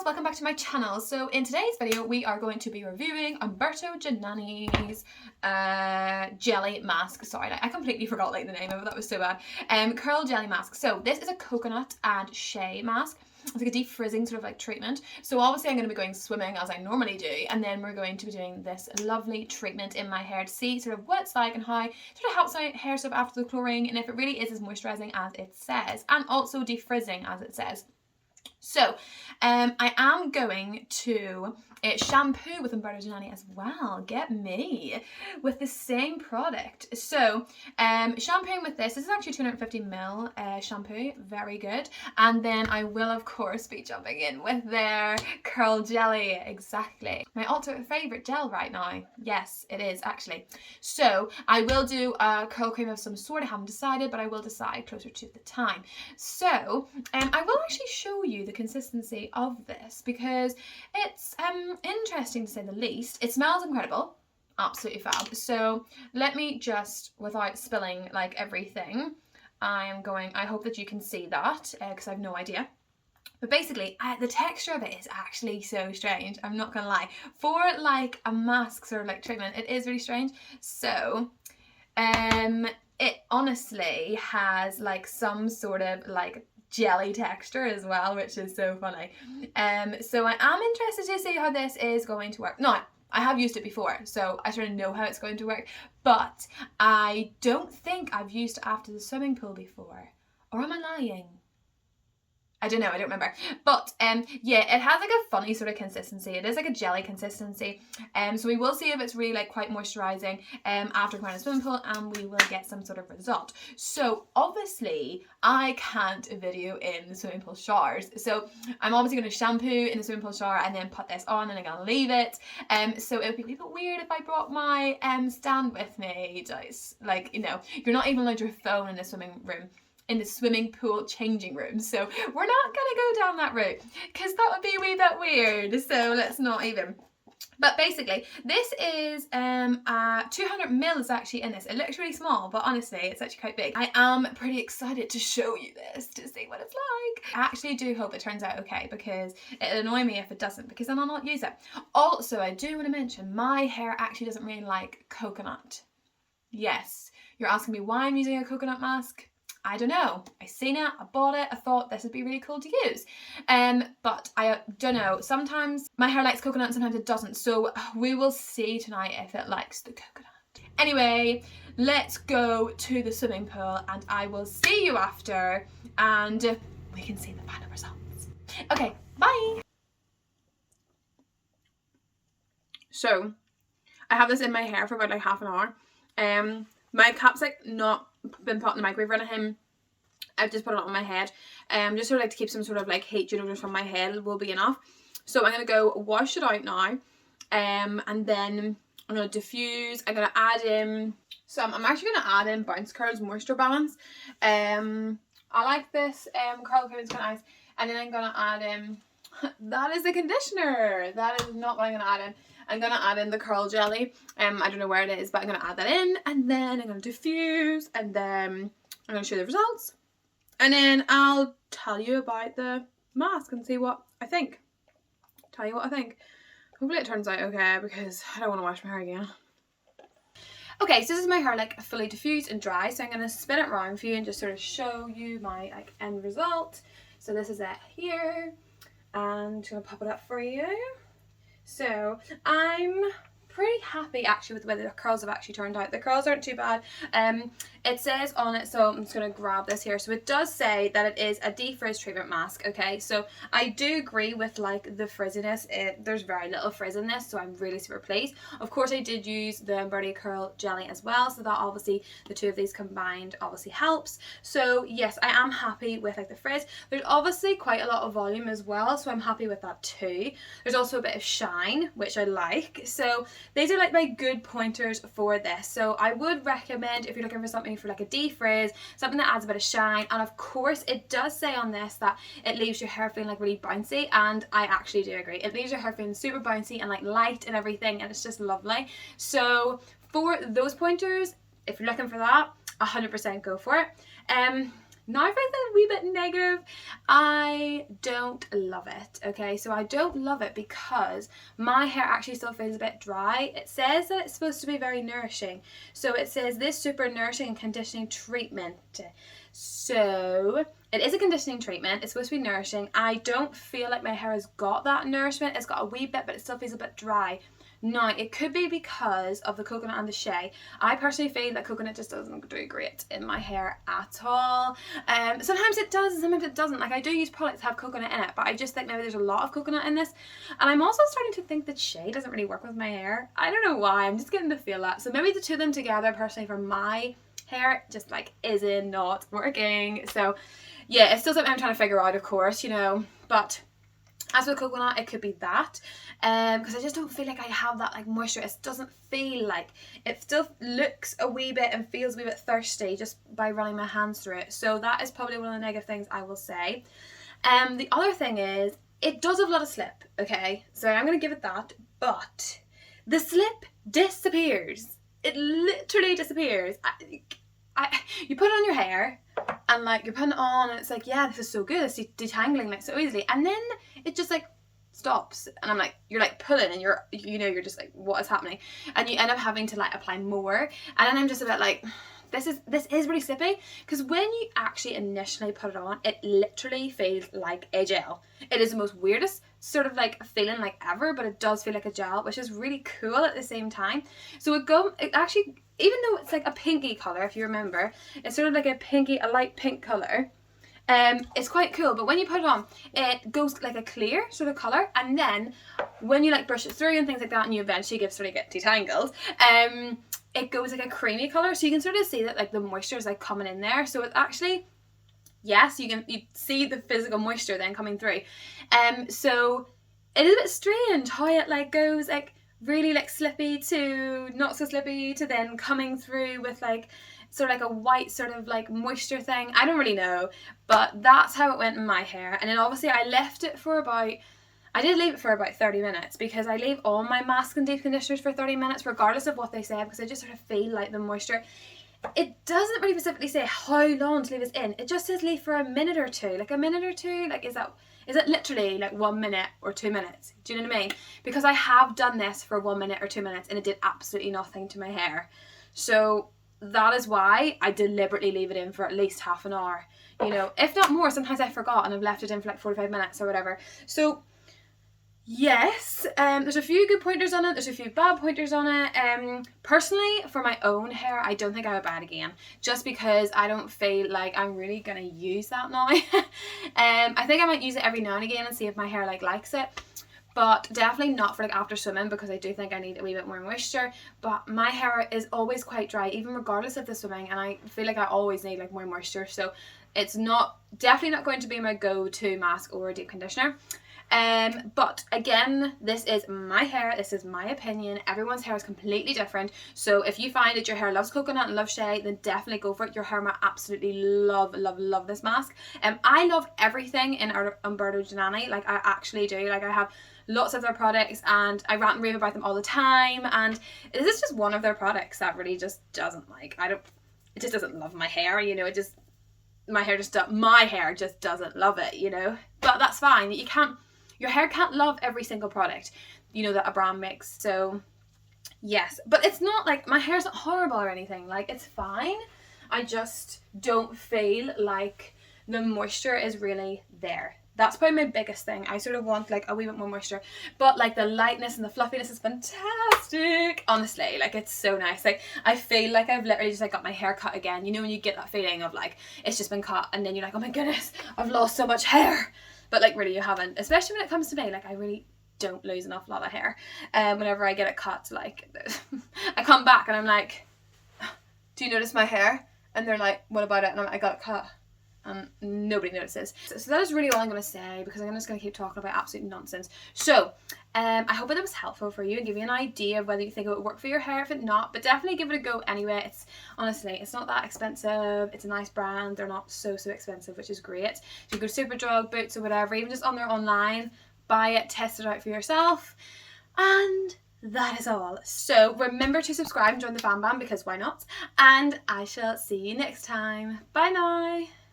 welcome back to my channel. So in today's video we are going to be reviewing Umberto Giannani's jelly mask. Sorry, I completely forgot like the name of it, that was so bad. Curl jelly mask. So this is a coconut and shea mask. It's like a deep frizzing sort of like treatment. So obviously I'm going to be going swimming as I normally do, and then we're going to be doing this lovely treatment in my hair to see sort of what it's like and how it sort of helps my hair sort of after the chlorine, and if it really is as moisturising as it says, and also defrizzing as it says. So I am going to shampoo with Umberto Giannani as well. Get me with the same product. So shampooing with this is actually 250ml shampoo, very good. And then I will of course be jumping in with their curl jelly. Exactly, my ultimate favourite gel right now. Yes, it is actually. So I will do a curl cream of some sort. I haven't decided, but I will decide closer to the time. So I will actually show you the consistency of this because it's interesting to say the least. It smells incredible, absolutely fab. So let me just, without spilling like everything, I hope that you can see that because I have no idea. But basically, the texture of it is actually so strange. I'm not gonna lie. For like a mask sort of like treatment, it is really strange. So it honestly has like some sort of like jelly texture as well, which is so funny. So I am interested to see how this is going to work. Now, I have used it before, so I sort of know how it's going to work, but I don't think I've used it after the swimming pool before. Or am I lying? I don't know, I don't remember. But yeah, it has like a funny sort of consistency. It is like a jelly consistency. So we will see if it's really like quite moisturising after going to the swimming pool, and we will get some sort of result. So obviously I can't video in the swimming pool showers. So I'm obviously going to shampoo in the swimming pool shower and then put this on, and I'm going to leave it. So it would be a little bit weird if I brought my stand with me. Just like, you know, you're not even allowed your phone in the swimming room, in the swimming pool changing room. So we're not gonna go down that route because that would be a wee bit weird. So let's not even. But basically, this is 200ml is actually in this. It looks really small, but honestly, it's actually quite big. I am pretty excited to show you this to see what it's like. I actually do hope it turns out okay because it'll annoy me if it doesn't, because then I'll not use it. Also, I do want to mention my hair actually doesn't really like coconut. Yes, you're asking me why I'm using a coconut mask. I don't know. I seen it, I bought it, I thought this would be really cool to use. But I don't know. Sometimes my hair likes coconut, sometimes it doesn't. So we will see tonight if it likes the coconut. Anyway, let's go to the swimming pool and I will see you after and we can see the final results. Okay, bye. So I have this in my hair for about like half an hour. My cap's like not been put in the microwave or anything. I've just put it on my head. Just sort of like to keep some sort of like heat, you know, just from my head will be enough. So I'm gonna go wash it out now. And then I'm gonna diffuse. I'm gonna add in I'm actually gonna add in Bounce Curls Moisture Balance. I like this curl cream, it's quite nice. And then I'm gonna add in that is the conditioner. That is not what I'm gonna add in. I'm gonna add in the curl jelly. I don't know where it is, but I'm gonna add that in, and then I'm gonna diffuse, and then I'm gonna show you the results, and then I'll tell you about the mask and see what I think. Tell you what I think. Hopefully it turns out okay because I don't want to wash my hair again. Okay, so this is my hair like fully diffused and dry, so I'm gonna spin it around for you and just sort of show you my like end result. So this is it here, and I'm just gonna pop it up for you. So I'm pretty happy actually with the way the curls have actually turned out. The curls aren't too bad. It says on it, so I'm just going to grab this here. So it does say that it is a defrizz treatment mask, okay? So I do agree with like the frizziness. There's very little frizz in this, so I'm really super pleased. Of course, I did use the Umberto Curl Jelly as well, so that obviously the two of these combined obviously helps. So yes, I am happy with like the frizz. There's obviously quite a lot of volume as well, so I'm happy with that too. There's also a bit of shine, which I like. So these are like my good pointers for this. So I would recommend if you're looking for something for like a defrizz, something that adds a bit of shine. And of course it does say on this that it leaves your hair feeling like really bouncy, and I actually do agree. It leaves your hair feeling super bouncy and like light and everything, and it's just lovely. So for those pointers, if you're looking for that, 100% go for it. Now for the wee bit negative, I don't love it, okay? So I don't love it because my hair actually still feels a bit dry. It says that it's supposed to be very nourishing. So it says this super nourishing and conditioning treatment. So it is a conditioning treatment. It's supposed to be nourishing. I don't feel like my hair has got that nourishment. It's got a wee bit, but it still feels a bit dry. Now, it could be because of the coconut and the shea. I personally feel that coconut just doesn't do great in my hair at all. Sometimes it does and sometimes it doesn't. Like, I do use products that have coconut in it, but I just think maybe there's a lot of coconut in this. And I'm also starting to think that shea doesn't really work with my hair. I don't know why. I'm just getting to feel that. So maybe the two of them together, personally, for my hair, just like isn't not working. So yeah, it's still something I'm trying to figure out, of course, you know, but as with coconut, it could be that, because I just don't feel like I have that like moisture. It doesn't feel like, it still looks a wee bit and feels a wee bit thirsty just by running my hands through it. So that is probably one of the negative things I will say. The other thing is, it does have a lot of slip, okay? So I'm going to give it that, but the slip disappears. It literally disappears. You put it on your hair, and like you're putting it on and it's like, yeah, this is so good, it's detangling like so easily, and then it just like stops, and I'm like, you're like pulling and you're just like, what is happening? And you end up having to like apply more, and then I'm just a bit like, this is really slippy, because when you actually initially put it on, it literally feels like a gel. It is the most weirdest sort of like feeling like ever, but it does feel like a gel, which is really cool at the same time. So it actually, even though it's like a pinky colour, if you remember, it's sort of like a light pink colour. It's quite cool, but when you put it on, it goes like a clear sort of colour, and then when you like brush it through and things like that, and you eventually get detangled, it goes like a creamy colour, so you can sort of see that like the moisture is like coming in there. So it's actually, yes, you see the physical moisture then coming through. So it is a bit strange how it like goes like really like slippy to not so slippy to then coming through with like sort of like a white sort of like moisture thing. I don't really know, but that's how it went in my hair. And then obviously I did leave it for about 30 minutes, because I leave all my mask and deep conditioners for 30 minutes regardless of what they say, because I just sort of feel like the moisture, it doesn't really specifically say how long to leave it in. It just says leave for a minute or two. Like a minute or two, like is it literally like 1 minute or 2 minutes? Do you know what I mean? Because I have done this for 1 minute or 2 minutes and it did absolutely nothing to my hair. So that is why I deliberately leave it in for at least half an hour, you know, if not more. Sometimes I forgot and I've left it in for like 45 minutes or whatever. So yes, there's a few good pointers on it, there's a few bad pointers on it. Personally, for my own hair, I don't think I would buy it again, just because I don't feel like I'm really gonna use that now. I think I might use it every now and again and see if my hair like likes it, but definitely not for like after swimming, because I do think I need a wee bit more moisture. But my hair is always quite dry, even regardless of the swimming, and I feel like I always need like more moisture, so it's definitely not going to be my go-to mask or deep conditioner. But again, this is my hair, this is my opinion. Everyone's hair is completely different, so if you find that your hair loves coconut and loves shea, then definitely go for it. Your hair might absolutely love this mask. I love everything in Umberto Giannani, like I actually do. Like I have lots of their products and I rant and rave about them all the time, and this is just one of their products that really just doesn't like, it just doesn't love my hair, you know. My hair just doesn't love it, you know. But that's fine. Your hair can't love every single product, you know, that a brand makes. So yes, but it's not like my hair's not horrible or anything. Like, it's fine. I just don't feel like the moisture is really there. That's probably my biggest thing. I sort of want like a wee bit more moisture, but like the lightness and the fluffiness is fantastic. Honestly, like it's so nice. Like I feel like I've literally just like got my hair cut again. You know when you get that feeling of like it's just been cut and then you're like, oh my goodness, I've lost so much hair. But like really you haven't, especially when it comes to me. Like I really don't lose an awful lot of hair. Whenever I get it cut, like I come back and I'm like, do you notice my hair? And they're like, what about it? And I'm like, I got it cut. And nobody notices. So that is really all I'm going to say, because I'm just going to keep talking about absolute nonsense. So I hope that was helpful for you and give you an idea of whether you think it would work for your hair. If it not, but definitely give it a go anyway. It's honestly, it's not that expensive. It's a nice brand. They're not so expensive, which is great. So you go to Superdrug, Boots or whatever, even just on their online, buy it, test it out for yourself, and that is all. So remember to subscribe and join the fan band, because why not? And I shall see you next time. Bye now.